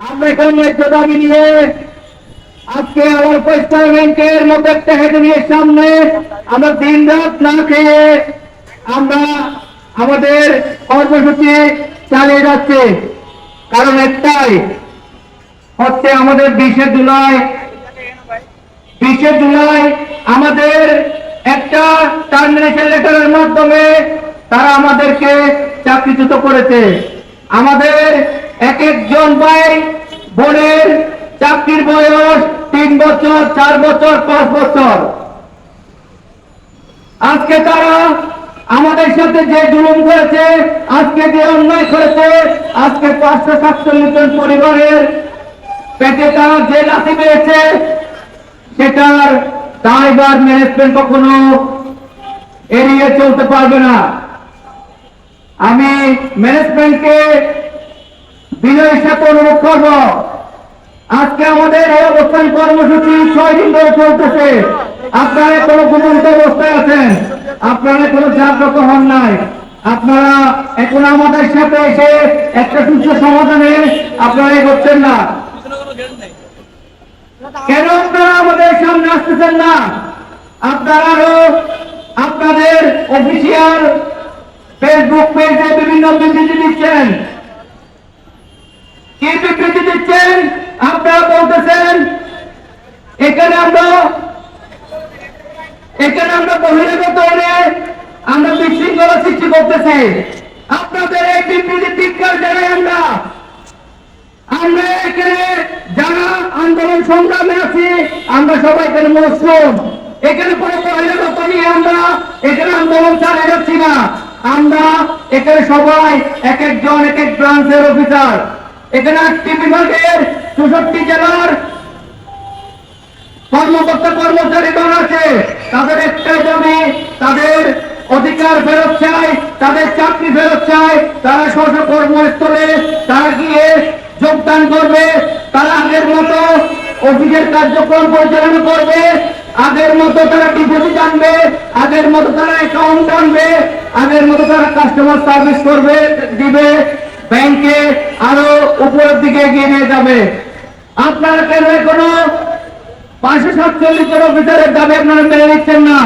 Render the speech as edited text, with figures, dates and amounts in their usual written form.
আমরা এখন ন্যায্য দাবি নিয়ে আজকে আমার পয়সা ব্যাংকের মতো একটা হেডের সামনে আমরা দিন রাত না খেয়ে আমরা আমাদের কর্মসূচি চালিয়ে যাচ্ছি। কারণ একটাই হচ্ছে আমাদের 20শে জুলাই আমাদের একটা টার্মিনেশন লেটারের মাধ্যমে তারা আমাদেরকে চাকরিচ্যুত করেছে। আমাদের এক একজন ভাই বোনের চাকরির বয়স 3 বছর, 4 বছর, 5 বছর। আজকে তারা আমাদের সাথে যে জুলুম করেছে, আজকে যে অন্যায় করেছে, আজকে 547 জন পরিবারের পেটে তারা যে লাথি পেয়েছে, সেটার দায়ভার ম্যানেজমেন্ট কখনো এড়িয়ে চলতে পারবে না। আমি ম্যানেজমেন্টকে বিনয়ের সাথে অনুরোধ করব, আজকে আমাদের এই অবস্থান কর্মসূচি 6 দিন ধরে চলতেছে। আপনারা কোনো ঘুমন্ত অবস্থায় আছেন, আপনারা কোনো জাগ্রত হন নাই। আপনারা এখন আমাদের সাথে এসে একটা সুস্থ সমাধানে আপনারা এগোচ্ছেন না। কেন আপনারা আমাদের সামনে আসতেছেন না? আপনারা আপনাদের অফিসিয়াল ফেসবুক পেজে বিভিন্ন বিবৃতি দিচ্ছেন। কি বিবৃতি দিচ্ছেন? আপনারা বলতেছেন এখানে আমরা বহিরাগত হলে আমরা বিশৃঙ্খলা সৃষ্টি করতেছি। আপনাদের এই বিবৃতি ধিক্কার জানাই আমরা এখানে যারা আন্দোলন সংগ্রামে আছি, আমরা সবাই এখানে মুসলিম। এখানে কোনো বহিরাগত নিয়ে আমরা এখানে আন্দোলন চালিয়ে যাচ্ছি না। আমরা এখানে সবাই এক একজন এক এক ব্রাঞ্চের অফিসার। এখানে 8টি বিভাগের 64 জেলার কর্মকর্তা কর্মচারীগণ আছে। তাদের একটাই দাবি, তাদের অধিকার ফেরত চায়, তাদের চাকরি ফেরত চায়। তারা স্ব কর্মস্থলে তারা গিয়ে যোগদান করবে, তারা আগের মতো অফিসের কার্যক্রম পরিচালনা করবে, আগের মতো তারা ডিপোজিট আনবে, আগের মতো তারা অ্যাকাউন্ট আনবে, আগের মতো তারা কাস্টমার সার্ভিস করবে, দিবে, ব্যাংকে আরো উপরের দিকে এগিয়ে নিয়ে যাবে। আপনারা কেন এখনো 547 জন অফিসারের দাবি আপনারা মেনে নিচ্ছেন না?